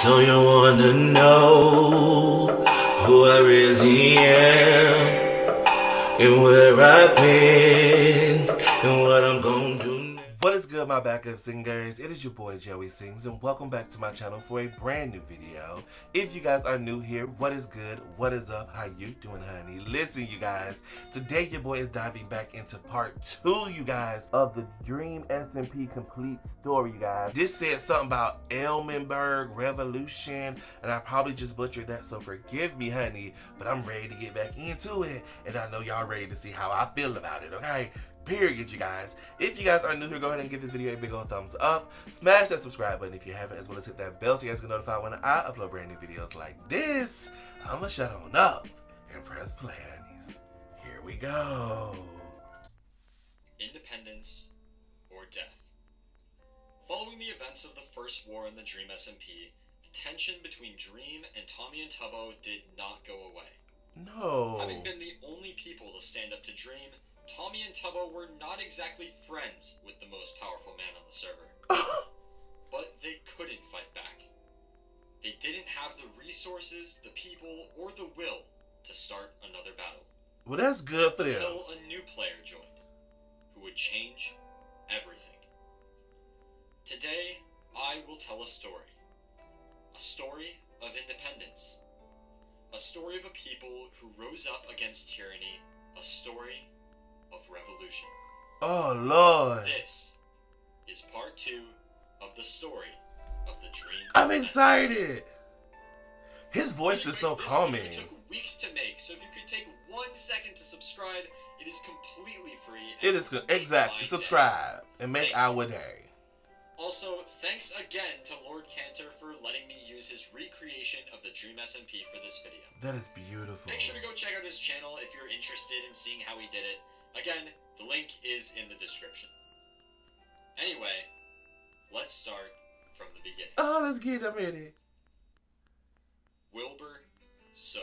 So you wanna know who I really am and where I've been and what I'm gonna do next. What is good, my backup singers? It is your boy Joey Sings, and welcome back to my channel for a brand new video. If you guys are new here, what is good? What is up? How you doing, honey? Listen, you guys, today your boy is diving back into part 2, you guys, of the Dream SMP complete story, you guys. This said something about Elmenberg Revolution, and I probably just butchered that, so forgive me, honey, but I'm ready to get back into it, and I know y'all ready to see how I feel about it, okay? Period, you guys. If you guys are new here, go ahead and give this video a big old thumbs up. Smash that subscribe button if you haven't, as well as hit that bell so you guys get notified when I upload brand new videos like this. I'ma shut on up and press play, honeys. Here we go. Independence or death. Following the events of the first war in the Dream SMP, the tension between Dream and Tommy and Tubbo did not go away. No. Having been the only people to stand up to Dream, Tommy and Tubbo were not exactly friends with the most powerful man on the server. But they couldn't fight back. They didn't have the resources, the people, or the will to start another battle. Well, that's good for them. Until a new player joined, who would change everything. Today, I will tell a story. A story of independence. A story of a people who rose up against tyranny. A story of revolution. Oh, Lord. This is part 2 of the story of the Dream. I'm excited. His voice is so calming. It took weeks to make, so if you could take 1 second to subscribe, it is completely free. It is good. Exactly. Subscribe and make our day. Also, thanks again to Lord Cantor for letting me use his recreation of the Dream SMP for this video. That is beautiful. Make sure to go check out his channel if you're interested in seeing how he did it. Again, the link is in the description. Anyway, let's start from the beginning. Oh, let's get them in it. Wilbur Soot.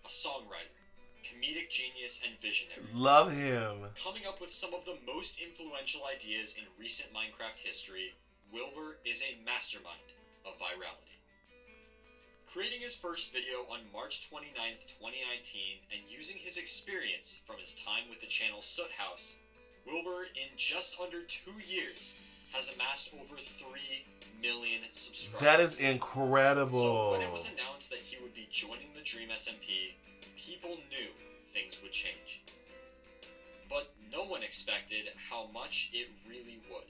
A songwriter, comedic genius, and visionary. Love him. Coming up with some of the most influential ideas in recent Minecraft history, Wilbur is a mastermind of virality. Creating his first video on March 29th, 2019, and using his experience from his time with the channel Soot House, Wilbur, in just under 2 years, has amassed over 3 million subscribers. That is incredible. So when it was announced that he would be joining the Dream SMP, people knew things would change. But no one expected how much it really would.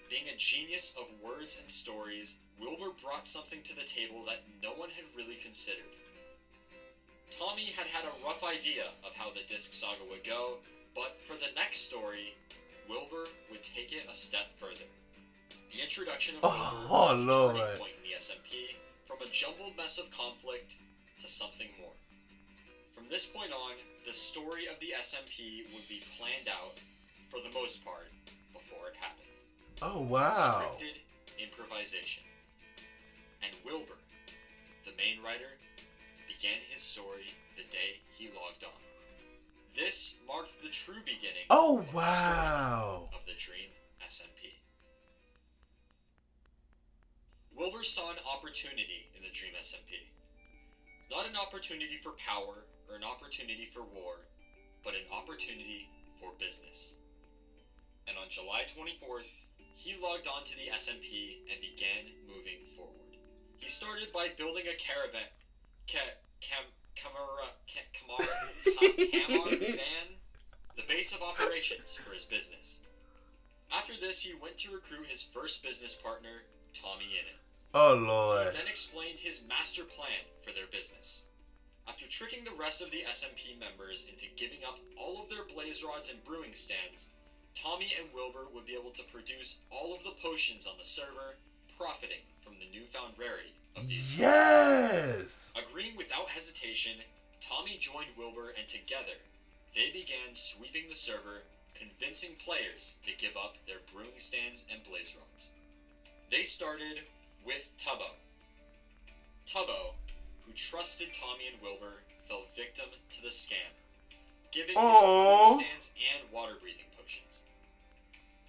Being a genius of words and stories, Wilbur brought something to the table that no one had really considered. Tommy had had a rough idea of how the disc saga would go, but for the next story, Wilbur would take it a step further. The introduction of Wilbur was a turning point in the SMP, from a jumbled mess of conflict to something more. From this point on, the story of the SMP would be planned out, for the most part, before it happened. Oh, wow. Scripted improvisation. And Wilbur, the main writer, began his story the day he logged on. This marked the true beginning of the Dream SMP. Wilbur saw an opportunity in the Dream SMP. Not an opportunity for power or an opportunity for war, but an opportunity for business. And on July 24th, he logged on to the SMP and began moving forward. He started by building a caravan, van, the base of operations for his business. After this, he went to recruit his first business partner, Tommy Innit. Oh, Lord. He then explained his master plan for their business. After tricking the rest of the SMP members into giving up all of their blaze rods and brewing stands, Tommy and Wilbur would be able to produce all of the potions on the server, profiting from the newfound rarity of these. Yes! Agreeing without hesitation, Tommy joined Wilbur, and together, they began sweeping the server, convincing players to give up their brewing stands and blaze rods. They started with Tubbo. Tubbo, who trusted Tommy and Wilbur, fell victim to the scam, giving his brewing stands and water-breathing potions.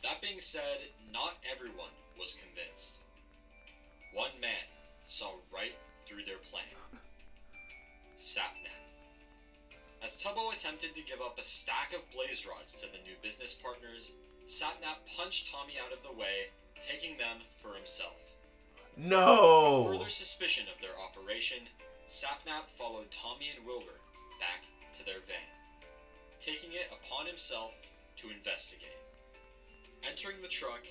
That being said, not everyone was convinced. One Tubbo attempted to give up a stack of blaze rods to the new business partners, Sapnap punched Tommy out of the way, taking them for himself. No! With further suspicion of their operation, Sapnap followed Tommy and Wilbur back to their van, taking it upon himself to investigate. Entering the truck,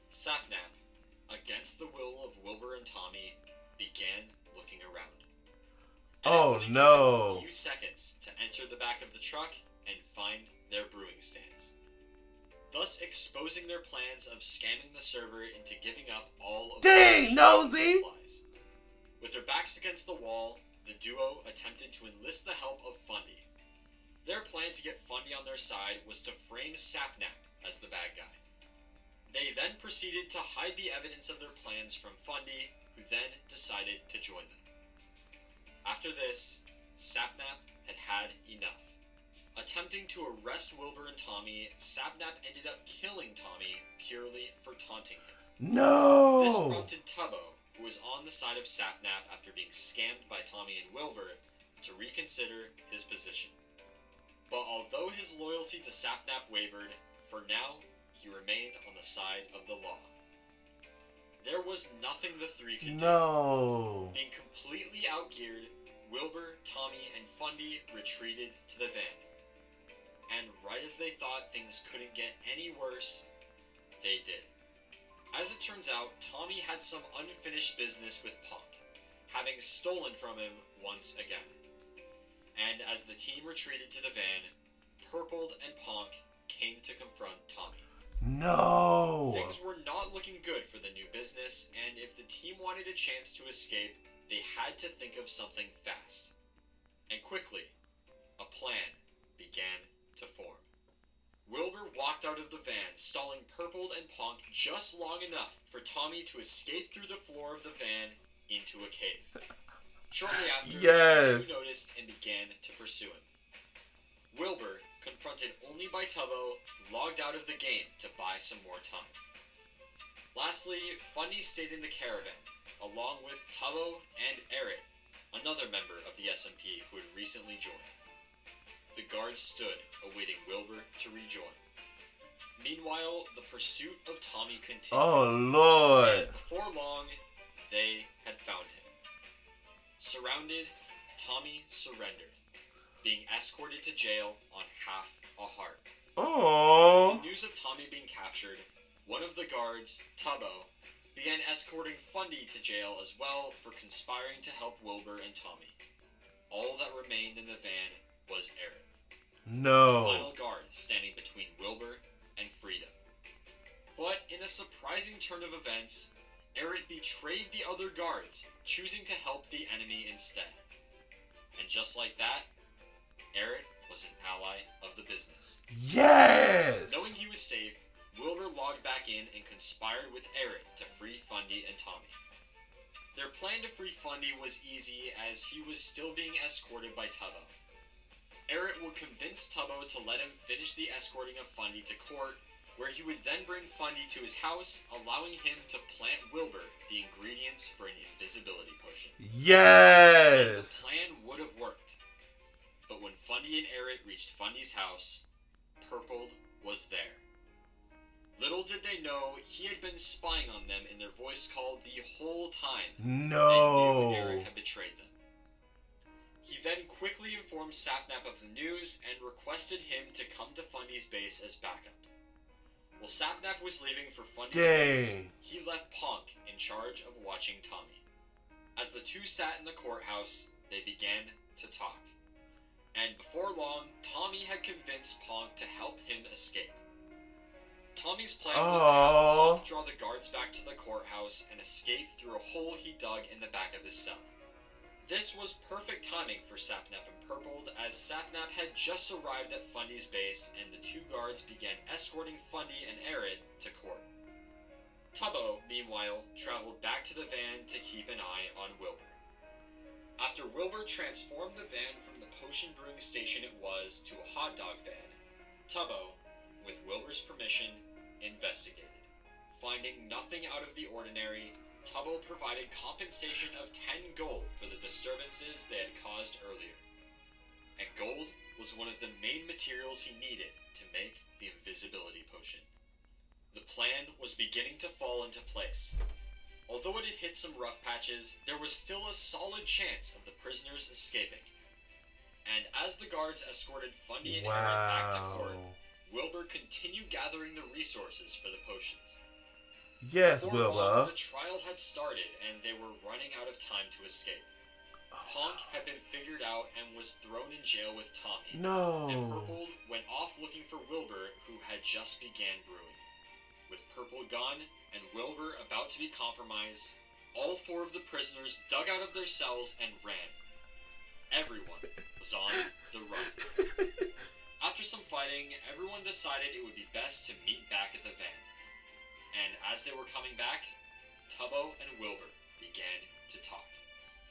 Sapnap, against the will of Wilbur and Tommy, began looking around. And Oh it only took no! a few seconds to enter the back of the truck and find their brewing stands, thus exposing their plans of scamming the server into giving up all of Dang, their nosy! supplies. With their backs against the wall, the duo attempted to enlist the help of Fundy. Their plan to get Fundy on their side was to frame Sapnap as the bad guy. They then proceeded to hide the evidence of their plans from Fundy, who then decided to join them. After this, Sapnap had had enough. Attempting to arrest Wilbur and Tommy, Sapnap ended up killing Tommy purely for taunting him. No! This prompted Tubbo, who was on the side of Sapnap after being scammed by Tommy and Wilbur, to reconsider his position. But although his loyalty to Sapnap wavered, for now, he remained on the side of the law. There was nothing the three could No! do. Being completely outgeared, Wilbur, Tommy, and Fundy retreated to the van. And right as they thought things couldn't get any worse, they did. As it turns out, Tommy had some unfinished business with Punk, having stolen from him once again. And as the team retreated to the van, Purpled and Punk came to confront Tommy. No! Things were not looking good for the new business, and if the team wanted a chance to escape, they had to think of something fast. And quickly, a plan began to form. Wilbur walked out of the van, stalling Purpled and Punk just long enough for Tommy to escape through the floor of the van into a cave. Shortly after, the two noticed and began to pursue him. Wilbur, confronted only by Tubbo, logged out of the game to buy some more time. Lastly, Fundy stayed in the caravan, along with Tubbo and Eric, another member of the SMP who had recently joined. The guards stood, awaiting Wilbur to rejoin. Meanwhile, the pursuit of Tommy continued. Oh, Lord! And before long, they had found him. Surrounded, Tommy surrendered, being escorted to jail on half a heart. Oh. With the news of Tommy being captured, one of the guards, Tubbo, began escorting Fundy to jail as well for conspiring to help Wilbur and Tommy. All that remained in the van was Eric. No. The final guard standing between Wilbur and freedom. But in a surprising turn of events, Eric betrayed the other guards, choosing to help the enemy instead. And just like that, Eric was an ally of the business. Yes! Knowing he was safe, Wilbur logged back in and conspired with Eric to free Fundy and Tommy. Their plan to free Fundy was easy as he was still being escorted by Tubbo. Eric would convince Tubbo to let him finish the escorting of Fundy to court, where he would then bring Fundy to his house, allowing him to plant Wilbur the ingredients for an invisibility potion. Yes! The plan would have worked. But when Fundy and Eric reached Fundy's house, Purpled was there. Little did they know he had been spying on them in their voice call the whole time. No! And knew Eric had betrayed them. He then quickly informed Sapnap of the news and requested him to come to Fundy's base as backup. While Sapnap was leaving for Fundy's base, he left Punk in charge of watching Tommy. As the two sat in the courthouse, they began to talk. And before long, Tommy had convinced Punk to help him escape. Tommy's plan was to have Punk draw the guards back to the courthouse and escape through a hole he dug in the back of his cell. This was perfect timing for Sapnap and Purpled, as Sapnap had just arrived at Fundy's base and the two guards began escorting Fundy and Eric to court. Tubbo, meanwhile, traveled back to the van to keep an eye on Wilbur. After Wilbur transformed the van from the potion brewing station it was to a hot dog van, Tubbo, with Wilbur's permission, investigated. Finding nothing out of the ordinary, Tubbo provided compensation of 10 gold for the disturbances they had caused earlier. And gold was one of the main materials he needed to make the invisibility potion. The plan was beginning to fall into place. Although it had hit some rough patches, there was still a solid chance of the prisoners escaping. And as the guards escorted Fundy and Aaron back to court, Wilbur continued gathering the resources for the potions. Yes, Before Wilbur. long, the trial had started and they were running out of time to escape. Honk had been figured out and was thrown in jail with Tommy. No. And Purple went off looking for Wilbur, who had just began brewing. With Purple gone and Wilbur about to be compromised, all 4 of the prisoners dug out of their cells and ran. Everyone was on the run. After some fighting, everyone decided it would be best to meet back at the van. And as they were coming back, Tubbo and Wilbur began to talk.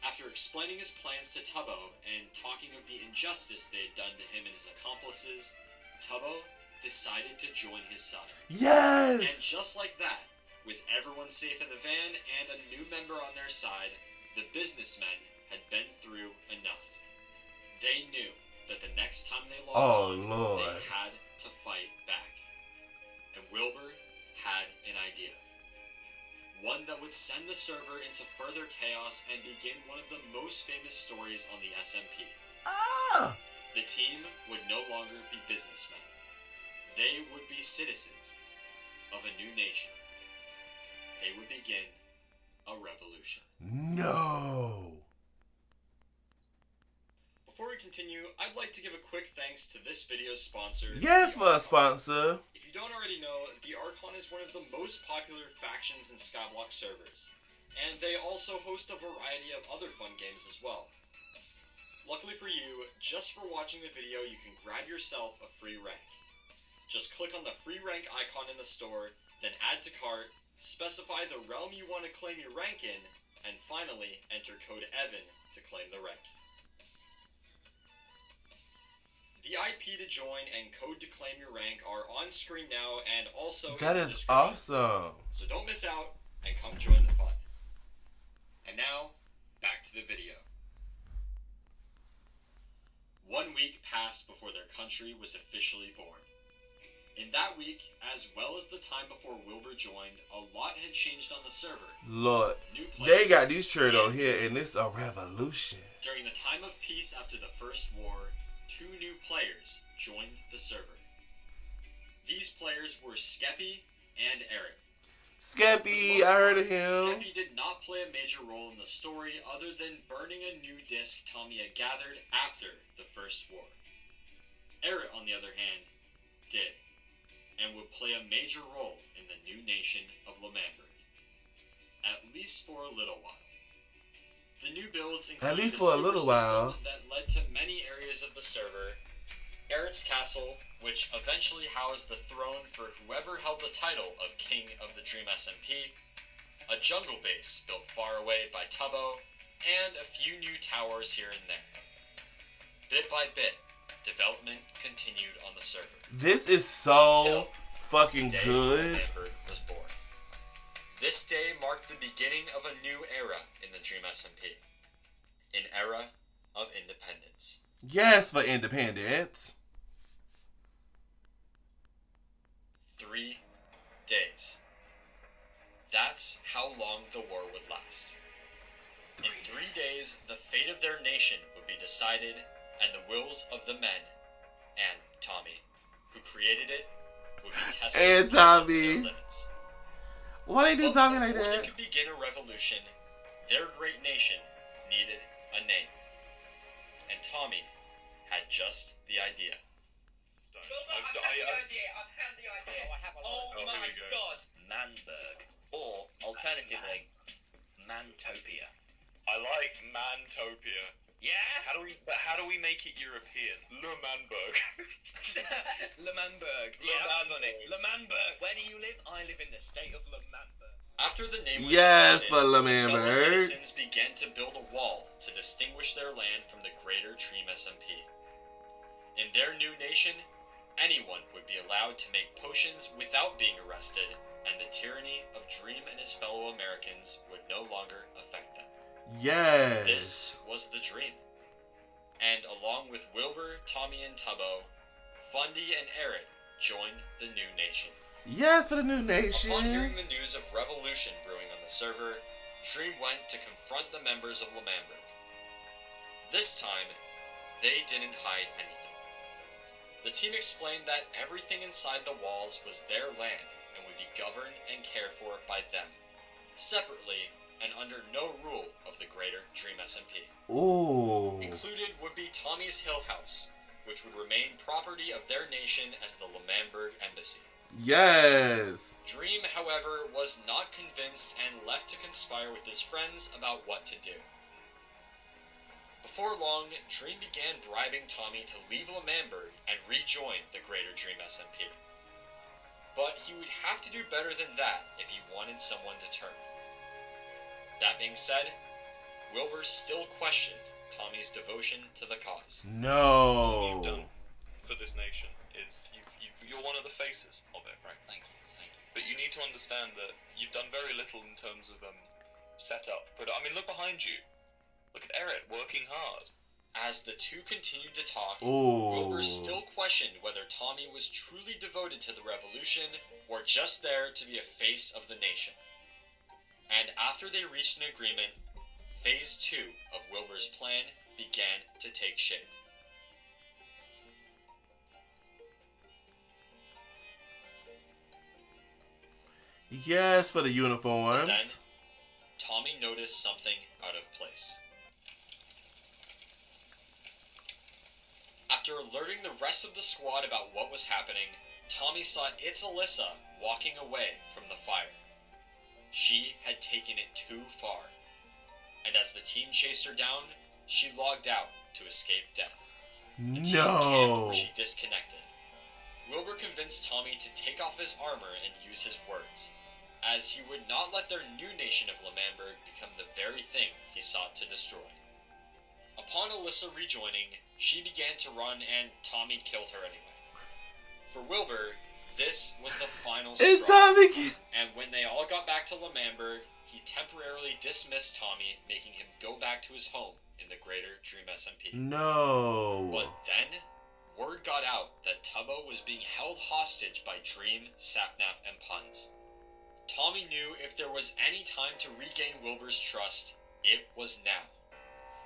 After explaining his plans to Tubbo and talking of the injustice they had done to him and his accomplices, Tubbo decided to join his side. Yes! And just like that, with everyone safe in the van and a new member on their side, the businessmen had been through enough. They knew that the next time they logged on, Lord. they had to fight back. And Wilbur had an idea. One that would send the server into further chaos and begin one of the most famous stories on the SMP. The team would no longer be businessmen. They would be citizens of a new nation. They would begin a revolution. No. Before we continue, I'd like to give a quick thanks to this video's sponsor. Yes, for a sponsor. If you don't already know, the Archon is one of the most popular factions in Skyblock servers, and they also host a variety of other fun games as well. Luckily for you, just for watching the video, you can grab yourself a free rank. Just click on the free rank icon in the store, then add to cart, specify the realm you want to claim your rank in, and finally enter code EVAN to claim the rank. The IP to join and code to claim your rank are on screen now and also That in the is description. awesome. So don't miss out and come join the fun. And now, back to the video. 1 week passed before their country was officially born. In that week, as well as the time before Wilbur joined, a lot had changed on the server. Lord, New they players, got these chairs on here, and it's a revolution. During the time of peace after the First War, 2 new players joined the server. These players were Skeppy and Eric. Skeppy, I heard of him. Skeppy did not play a major role in the story other than burning a new disc Tommy had gathered after the First War. Eric, on the other hand, did, and would play a major role in the new nation of L'Manberg, at least for a little while. The new builds included At least a for a sewer little while. system that led to many areas of the server, Eric's castle, which eventually housed the throne for whoever held the title of King of the Dream SMP, a jungle base built far away by Tubbo, and a few new towers here and there. Bit by bit, development continued on the server. This is so Until fucking the day good. L'Manberg was born. This day marked the beginning of a new era in the Dream SMP. An era of independence. Yes, for independence. 3 days. That's how long the war would last. In 3 days, the fate of their nation would be decided, and the wills of the men, and Tommy, who created it, would be tested And to Tommy. their limits. Why they do But Tommy like before they that? could begin a revolution, their great nation needed a name. And Tommy had just the idea. I've had the idea. Oh here my we go. god. Manberg. Or, alternatively, Mantopia. I like Mantopia. Yeah? How do we make it European? L'Manberg. L'Manberg. Yeah, that's funny. L'Manberg. Where do you live? I live in the state of L'Manberg. After the name was Yes, decided, for fellow L'Manberg. citizens began to build a wall to distinguish their land from the greater Dream SMP. In their new nation, anyone would be allowed to make potions without being arrested, and the tyranny of Dream and his fellow Americans would no longer affect them. Yes. This was the dream. and along with Wilbur, Tommy, and Tubbo, Fundy and Eric joined the new nation. Yes, for the new nation. Upon hearing the news of revolution brewing on the server, Dream went to confront the members of L'Manberg. This time, they didn't hide anything. The team explained that everything inside the walls was their land and would be governed and cared for by them, separately and under no rule of the greater Dream SMP. Ooh. Included would be Tommy's Hill House, which would remain property of their nation as the L'Manberg Embassy. Yes. Dream, however, was not convinced and left to conspire with his friends about what to do. Before long, Dream began bribing Tommy to leave L'Manberg and rejoin the greater Dream SMP. But he would have to do better than that if he wanted someone to turn. That being said, Wilbur still questioned Tommy's devotion to the cause. No. You've done for this nation is you're one of the faces of it, right? Thank you. But you need to understand that you've done very little in terms of setup. But I mean, look behind you. Look at Eric working hard. As the two continued to talk, Ooh. Wilbur still questioned whether Tommy was truly devoted to the revolution or just there to be a face of the nation. And after they reached an agreement, Phase 2 of Wilbur's plan began to take shape. Yes, for the uniforms. Then, Tommy noticed something out of place. After alerting the rest of the squad about what was happening, Tommy saw Alyssa walking away from the fire. She had taken it too far, and as the team chased her down, she logged out to escape death. The team camped where she disconnected. Wilbur convinced Tommy to take off his armor and use his words, as he would not let their new nation of L'Manberg become the very thing he sought to destroy. Upon Alyssa rejoining, she began to run and Tommy killed her anyway. For Wilbur, this was the final And straw. Tommy. And when they all got back to L'Manberg, he temporarily dismissed Tommy, making him go back to his home in the greater Dream SMP. No. But then, word got out that Tubbo was being held hostage by Dream, Sapnap, and Puns. Tommy knew if there was any time to regain Wilbur's trust, it was now.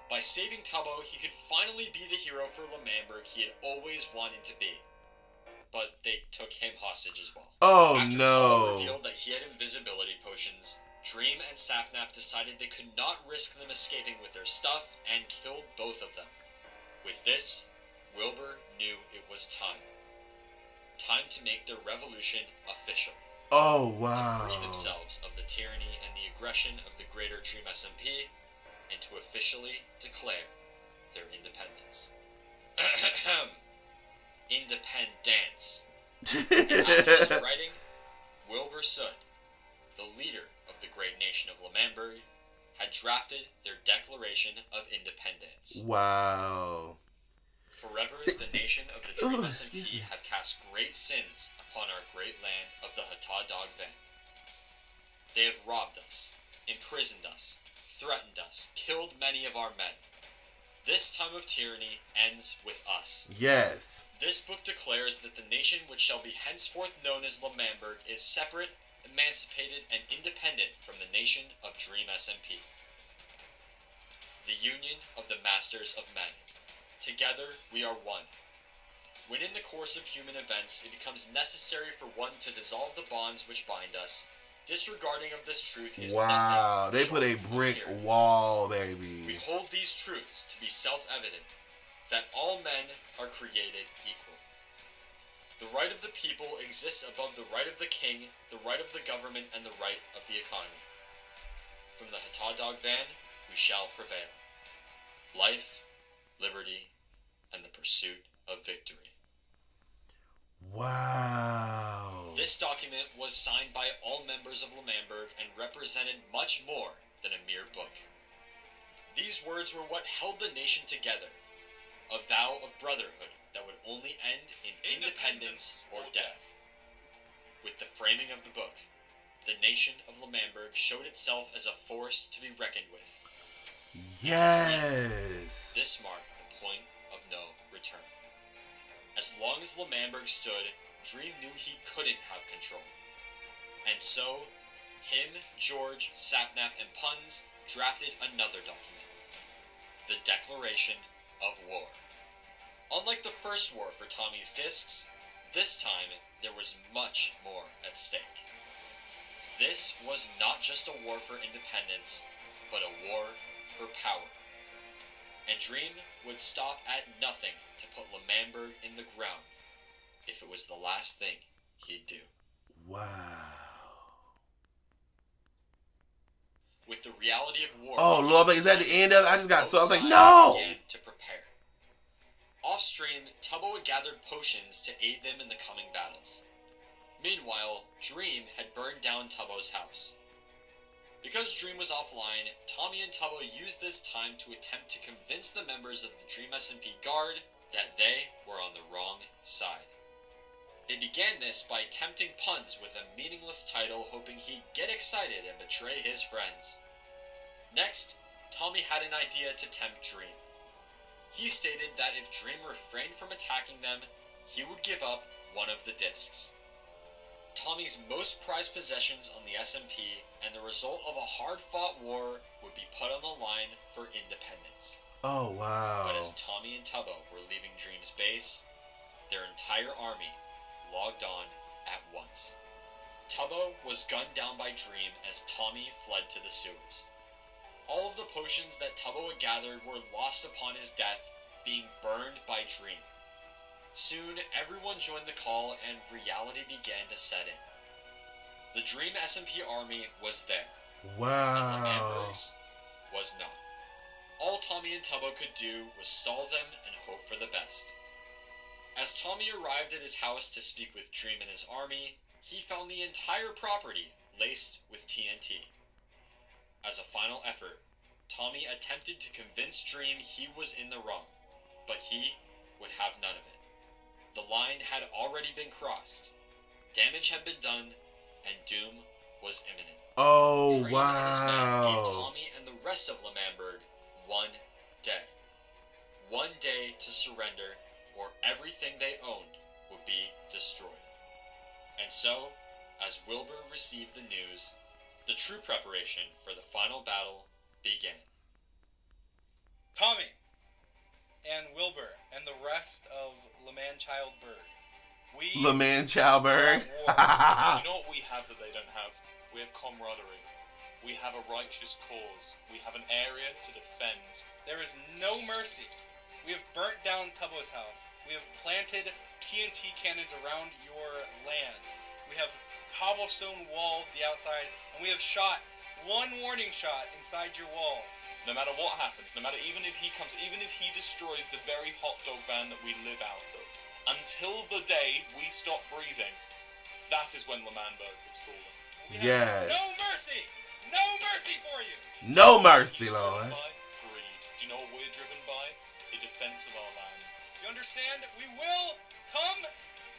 By saving Tubbo, he could finally be the hero for L'Manberg he had always wanted to be. But they took him hostage as well. Oh After Tubbo no. revealed that he had invisibility potions, Dream and Sapnap decided they could not risk them escaping with their stuff and killed both of them. With this, Wilbur knew it was time. Time to make their revolution official. Oh To wow. free themselves of the tyranny and the aggression of the greater Dream SMP, and to officially declare their independence. Independence. And after writing, Wilbur Sood, the leader of the great nation of L'Manberg, had drafted their Declaration of Independence. Wow. Forever, the nation of the Dream Oh, SMP excuse me. have cast great sins upon our great land of the Hatta Dog Van. They have robbed us, imprisoned us, threatened us, killed many of our men. This time of tyranny ends with us. Yes. This book declares that the nation which shall be henceforth known as L'Manberg is separate, emancipated, and independent from the nation of Dream SMP. The union of the masters of men. Together, we are one. When in the course of human events it becomes necessary for one to dissolve the bonds which bind us, disregarding of this truth is Wow. nothing They put a short of brick tyranny. wall, We baby. hold these truths to be self-evident, that all men are created equal. The right of the people exists above the right of the king, the right of the government, and the right of the economy. From the Hatta Dog Van, we shall prevail. Life, liberty, and the pursuit of victory. Wow. This document was signed by all members of L'Manberg and represented much more than a mere book. These words were what held the nation together, a vow of brotherhood that would only end in independence or death. With the framing of the book, the nation of L'Manberg showed itself as a force to be reckoned with. Yes. This marked the point of no return. As long as L'Manberg stood, Dream knew he couldn't have control. And so, him, George, Sapnap, and Puns drafted another document. The Declaration of War. Unlike the first war for Tommy's discs, this time there was much more at stake. This was not just a war for independence, but a war for power. And Dream would stop at nothing to put L'Manberg in the ground if it was the last thing he'd do. Wow. With the reality of war... Oh, Lord, is that the end of it? I just got so... I was like, both no! sides began to prepare. Off-stream, Tubbo had gathered potions to aid them in the coming battles. Meanwhile, Dream had burned down Tubbo's house. Because Dream was offline, Tommy and Tubbo used this time to attempt to convince the members of the Dream SMP Guard that they were on the wrong side. They began this by tempting Puns with a meaningless title, hoping he'd get excited and betray his friends. Next, Tommy had an idea to tempt Dream. He stated that if Dream refrained from attacking them, he would give up one of the discs. Tommy's most prized possessions on the SMP and the result of a hard-fought war would be put on the line for independence. Oh, wow. But as Tommy and Tubbo were leaving Dream's base, their entire army logged on at once. Tubbo was gunned down by Dream as Tommy fled to the sewers. All of the potions that Tubbo had gathered were lost upon his death, being burned by Dream. Soon, everyone joined the call and reality began to set in. The Dream SMP army was there. Wow. And L'Manberg's was not. All Tommy and Tubbo could do was stall them and hope for the best. As Tommy arrived at his house to speak with Dream and his army, he found the entire property laced with TNT. As a final effort, Tommy attempted to convince Dream he was in the wrong, but he would have none of it. The line had already been crossed, damage had been done, and doom was imminent. Oh, Dream and his men gave wow. Tommy and the rest of L'Manberg 1 day. 1 day to surrender, or everything they owned would be destroyed. And so, as Wilbur received the news, the true preparation for the final battle began. Tommy and Wilbur and the rest of L'Manchildberg. L'Manchildberg. You know what we have that they don't have? We have camaraderie. We have a righteous cause. We have an area to defend. There is no mercy. We have burnt down Tubbo's house. We have planted TNT cannons around your land. We have cobblestone walled the outside, and we have shot one warning shot inside your walls. No matter what happens, no matter even if he destroys the very hot dog van that we live out of, until the day we stop breathing, that is when L'Manberg is fallen. We Yes. have no mercy! No mercy for you! No mercy, You're Lord. driven by greed. Do you know what we're driven by? The defense of our land. You understand? We will come.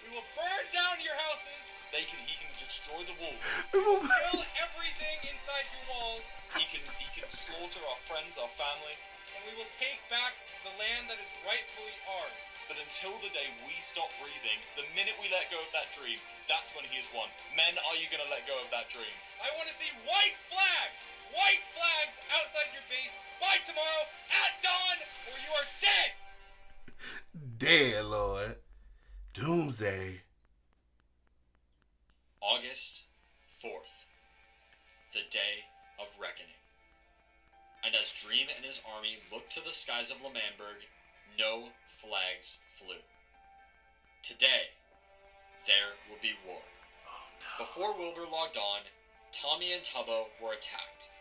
We will burn down your houses. He can destroy the walls. Kill everything inside your walls. He can slaughter our friends, our family. And we will take back the land that is rightfully ours. But until the day we stop breathing, the minute we let go of that dream, that's when he is won. Men, are you going to let go of that dream? I want to see white flags! White flags outside your base by tomorrow at dawn, or you are dead! Dead, Lord. Doomsday. August 4th, the day of reckoning. And as Dream and his army looked to the skies of L'Manberg, no flags flew. Today, there will be war. Oh, no. Before Wilbur logged on, Tommy and Tubbo were attacked.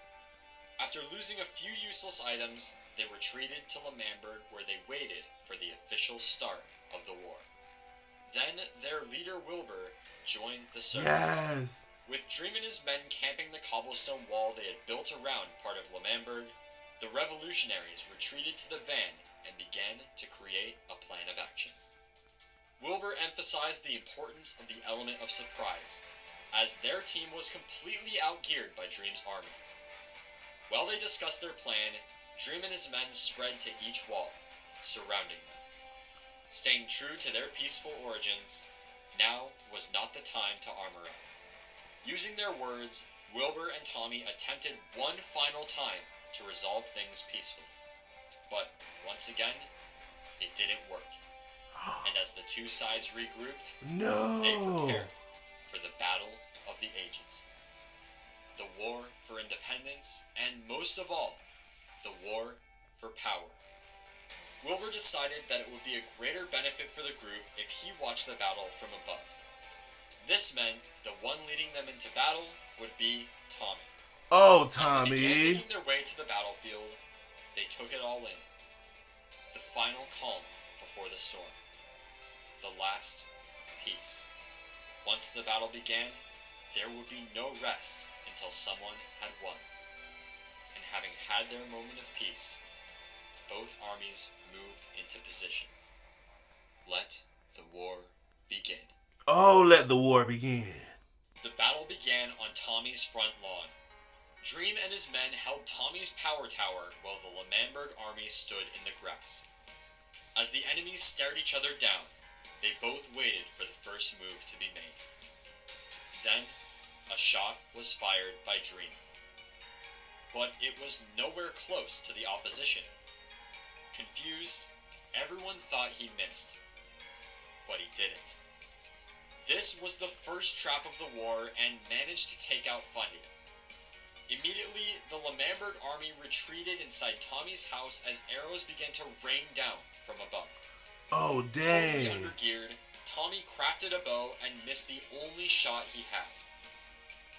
After losing a few useless items, they retreated to L'Manberg where they waited for the official start of the war. Then their leader Wilbur joined the circle. Yes. With Dream and his men camping the cobblestone wall they had built around part of L'Manberg, the revolutionaries retreated to the van and began to create a plan of action. Wilbur emphasized the importance of the element of surprise, as their team was completely outgeared by Dream's army. While they discussed their plan, Dream and his men spread to each wall. surrounding them. Staying true to their peaceful origins, now was not the time to armor up. Using their words, Wilbur and Tommy attempted one final time to resolve things peacefully. But, once again, it didn't work. And as the two sides regrouped, they prepared for the battle of the ages. The war for independence, and most of all, the war for power. Wilbur decided that it would be a greater benefit for the group if he watched the battle from above. This meant the one leading them into battle would be Tommy. Oh, As they began Tommy. making their way to the battlefield, they took it all in. The final calm before the storm. The last peace. Once the battle began, there would be no rest until someone had won. And having had their moment of peace, both armies moved into position. Let the war begin. Oh, let the war begin. The battle began on Tommy's front lawn. Dream and his men held Tommy's power tower while the L'Manberg army stood in the grass. As the enemies stared each other down, they both waited for the first move to be made. Then, a shot was fired by Dream. But it was nowhere close to the opposition. Confused, everyone thought he missed. But he didn't. This was the first trap of the war and managed to take out Fundy. Immediately, the L'Manberg army retreated inside Tommy's house as arrows began to rain down from above. Oh, Totally dang. undergeared, Tommy crafted a bow and missed the only shot he had.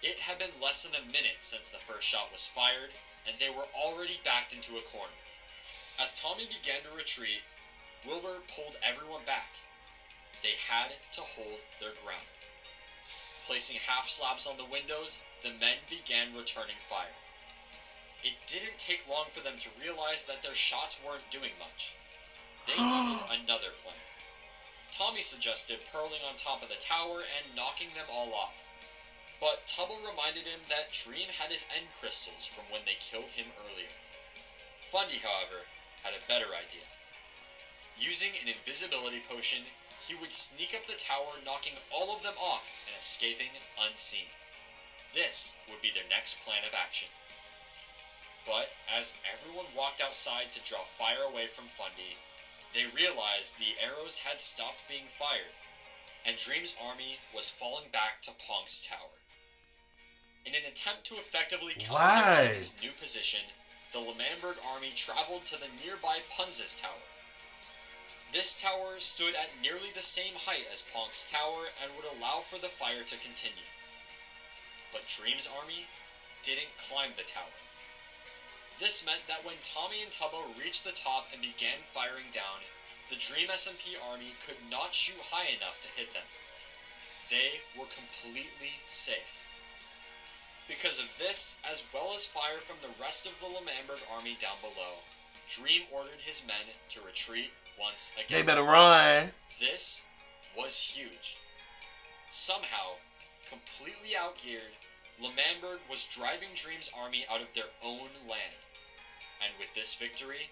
It had been less than a minute since the first shot was fired, and they were already backed into a corner. As Tommy began to retreat, Wilbur pulled everyone back. They had to hold their ground. Placing half slabs on the windows, the men began returning fire. It didn't take long for them to realize that their shots weren't doing much. They needed another plan. Tommy suggested purling on top of the tower and knocking them all off. But Tubbo reminded him that Dream had his end crystals from when they killed him earlier. Fundy, however, had a better idea. Using an invisibility potion, he would sneak up the tower, knocking all of them off and escaping unseen. This would be their next plan of action. But as everyone walked outside to draw fire away from Fundy, they realized the arrows had stopped being fired, and Dream's army was falling back to Ponk's tower. In an attempt to effectively counter his new position, the L'Manberg army traveled to the nearby Punz's tower. This tower stood at nearly the same height as Ponk's tower and would allow for the fire to continue. But Dream's army didn't climb the tower. This meant that when Tommy and Tubbo reached the top and began firing down, the Dream SMP army could not shoot high enough to hit them. They were completely safe. Because of this, as well as fire from the rest of the L'Manberg army down below, Dream ordered his men to retreat once again. They better run. This was huge. Somehow, completely outgeared, L'Manberg was driving Dream's army out of their own land. And with this victory,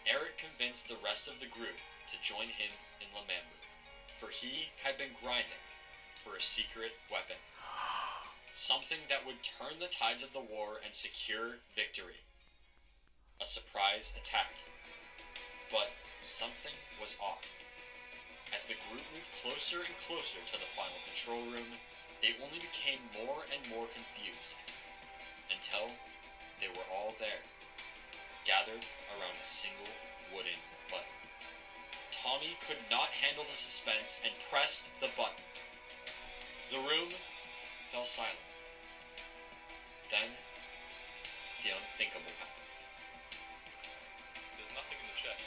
Eric convinced the rest of the group to join him in L'Manberg, for he had been grinding for a secret weapon. Something that would turn the tides of the war and secure victory. A surprise attack. But something was off. As the group moved closer and closer to the final control room, they only became more and more confused, until they were all there, gathered around a single wooden button. Tommy could not handle the suspense and pressed the button. The room fell silent. Then, the unthinkable happened. There's nothing in the check.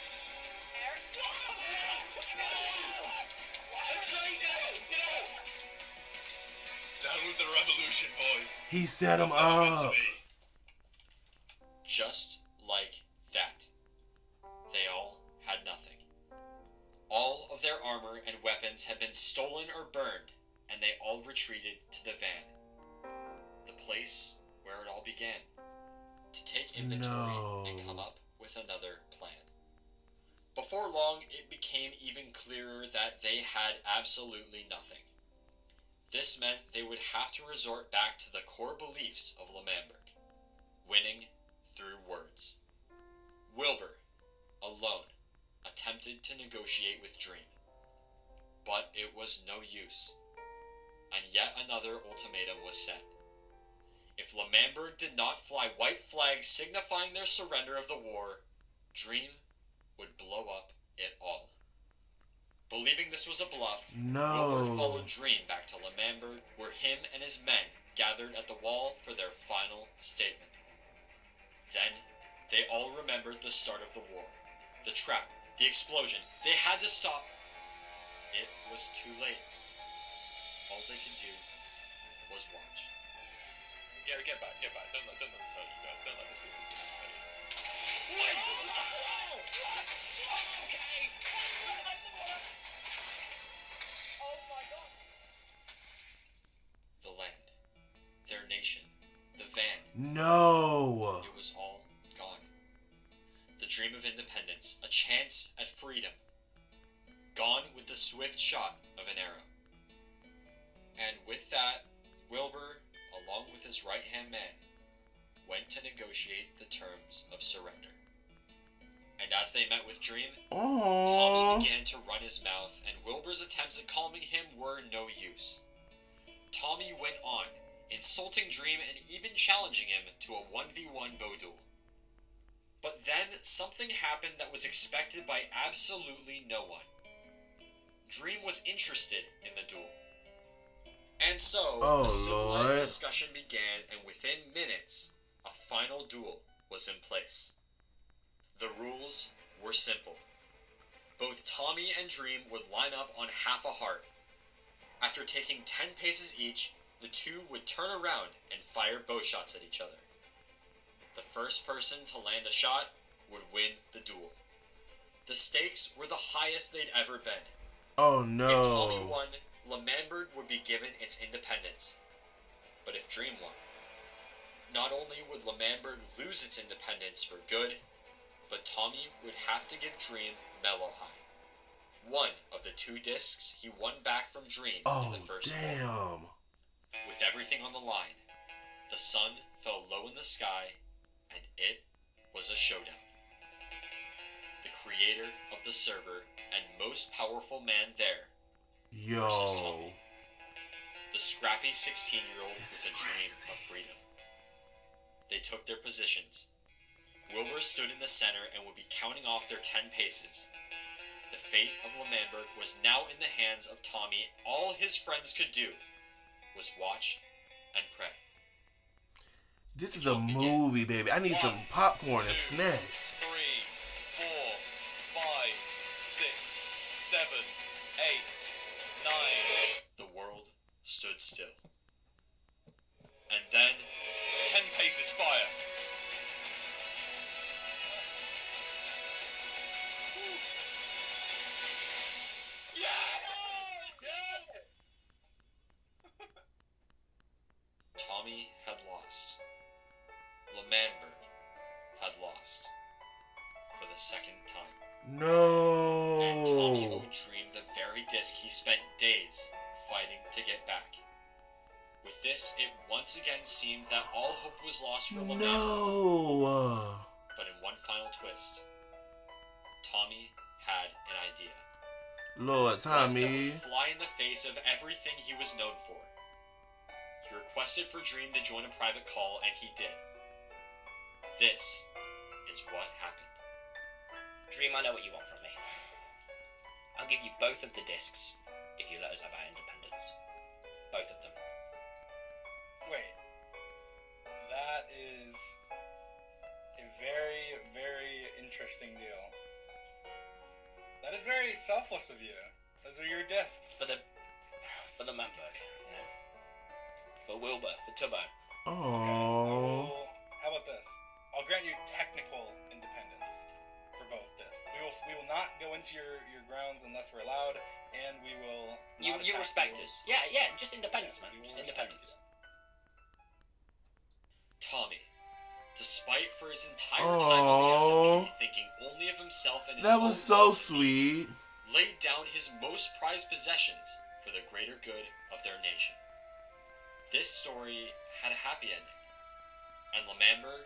Down with the revolution, boys. He set him It's not meant to up. be. Just like that. They all had nothing. All of their armor and weapons had been stolen or burned, and they all retreated to the van. The place where it all began. To take inventory and come up with another plan. Before long, it became even clearer that they had absolutely nothing. This meant they would have to resort back to the core beliefs of L'Manberg, winning through words. Wilbur, alone, attempted to negotiate with Dream, but it was no use, and yet another ultimatum was set. If L'Manberg did not fly white flags signifying their surrender of the war, Dream would blow up it all. Believing this was a bluff, Wilbur followed Dream back to L'Manberg, where him and his men gathered at the wall for their final statement. Then, they all remembered the start of the war. The trap, the explosion. They had to stop. It was too late. All they could do was watch. Yeah, get back. Don't let this hurt you guys. Don't let this listen to you. Okay. Oh my god. The land, their nation, the van. No. It was all gone. The dream of independence, a chance at freedom, gone with the swift shot of an arrow. And with that, Wilbur, along with his right-hand man, went to negotiate the terms of surrender. And as they met with Dream, Tommy began to run his mouth, and Wilbur's attempts at calming him were no use. Tommy went on, insulting Dream and even challenging him to a 1v1 bow duel. But then something happened that was expected by absolutely no one. Dream was interested in the duel. And so, a civilized discussion began, and within minutes, a final duel was in place. The rules were simple. Both Tommy and Dream would line up on half a heart. After taking 10 paces each, the two would turn around and fire bow shots at each other. The first person to land a shot would win the duel. The stakes were the highest they'd ever been. Oh no. If Tommy won, L'Manberg would be given its independence. But if Dream won, not only would L'Manberg lose its independence for good, but Tommy would have to give Dream Mellow High, one of the 2 discs he won back from Dream in the first war. With everything on the line, the sun fell low in the sky, and it was a showdown. The creator of the server and most powerful man there versus Tommy, the scrappy 16-year-old with a dream of freedom. They took their positions. Wilbur stood in the center and would be counting off their 10 paces. The fate of L'Manberg was now in the hands of Tommy. All his friends could do was watch and pray. This is a movie, baby. I need some popcorn and 2, snacks. 3, 4, 5, 6, 7, 8, 9. The world stood still. And then, 10 paces, fire. Tommy had lost. L'Manberg had lost. For the second time. No. And Tommy owed Dream the very disc he spent days fighting to get back. With this, it once again seemed that all hope was lost for L'Manberg. No. But in one final twist, Tommy had an idea. Lord, Tommy. One that would fly in the face of everything he was known for. He requested for Dream to join a private call, and he did. This is what happened. Dream, I know what you want from me. I'll give you both of the discs if you let us have our independence. Both of them. Wait. That is a very, very interesting deal. That is very selfless of you. Those are your discs. For the Manberg, you know? For Wilbur, for Tubbo. Oh. How about this? I'll grant you technical independence for both discs. We will not go into your grounds unless we're allowed, and we will. You respect us. Yeah, just independence, man. Just independence. Tommy, despite for his entire time on the SMP thinking only of himself and his own That was so wants and needs, sweet. laid down his most prized possessions for the greater good of their nation. This story had a happy ending, and L'Manberg,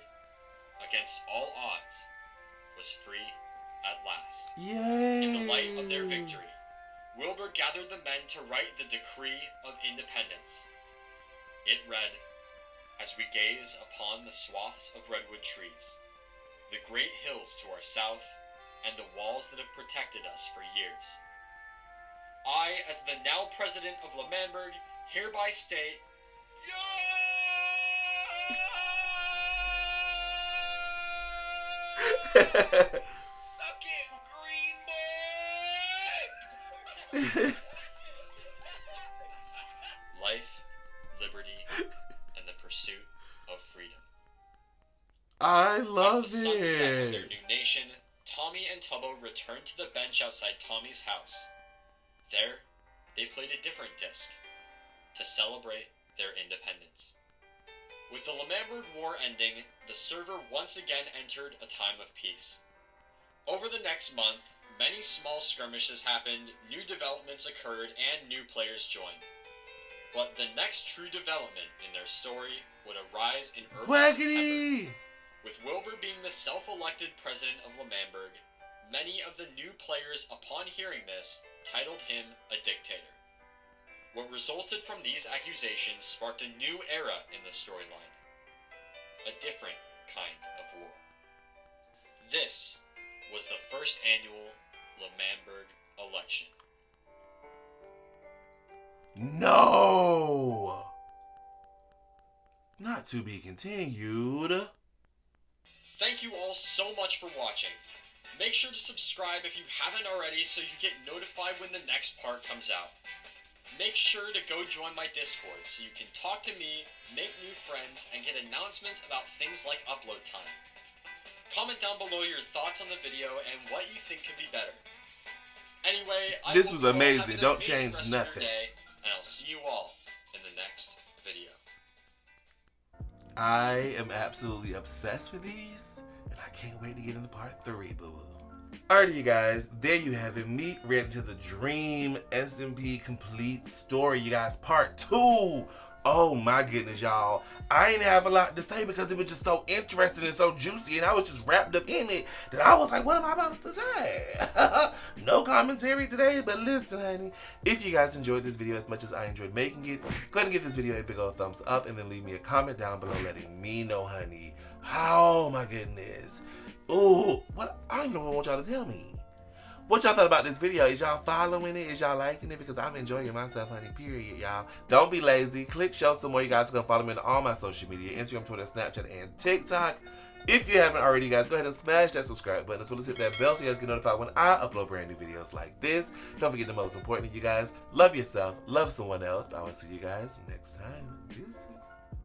against all odds, was free at last. Yay! In the light of their victory, Wilbur gathered the men to write the Decree of Independence. It read, "As we gaze upon the swaths of redwood trees, the great hills to our south, and the walls that have protected us for years, I, as the now president of L'Manberg, hereby state, suck it, green boy! Life, liberty, and the pursuit of freedom." I love As the sun set on their it. new nation, Tommy and Tubbo returned to the bench outside Tommy's house. There, they played a different disc to celebrate their independence. With the L'Manberg War ending, the server once again entered a time of peace. Over the next month, many small skirmishes happened, new developments occurred, and new players joined. But the next true development in their story would arise in early September. Quackity! With Wilbur being the self-elected president of L'Manberg, many of the new players, upon hearing this, titled him a dictator. What resulted from these accusations sparked a new era in the storyline. A different kind of war. This was the first annual L'Manberg election. No! Not to be continued. Thank you all so much for watching. Make sure to subscribe if you haven't already so you get notified when the next part comes out. Make sure to go join my Discord so you can talk to me, make new friends, and get announcements about things like upload time. Comment down below your thoughts on the video and what you think could be better. Anyway, I This hope was you all have amazing. an Don't amazing change rest of your nothing. day, and I'll see you all in the next video. I am absolutely obsessed with these, and I can't wait to get into part 3, boo-boo. Alrighty, you guys, there you have it. Me read into the Dream SMP complete story, you guys, part 2. Oh my goodness, y'all. I ain't have a lot to say because it was just so interesting and so juicy, and I was just wrapped up in it that I was like, what am I about to say? No commentary today, but listen, honey. If you guys enjoyed this video as much as I enjoyed making it, go ahead and give this video a big old thumbs up and then leave me a comment down below letting me know, honey. Oh my goodness. Ooh, what? I don't even know what I want y'all to tell me. What y'all thought about this video? Is y'all following it? Is y'all liking it? Because I'm enjoying myself, honey, period, y'all. Don't be lazy. Click show some more. You guys can follow me on all my social media, Instagram, Twitter, Snapchat, and TikTok. If you haven't already, guys, go ahead and smash that subscribe button as well as hit that bell so you guys get notified when I upload brand new videos like this. Don't forget the most important, you guys. Love yourself. Love someone else. I will see you guys next time. Deuces.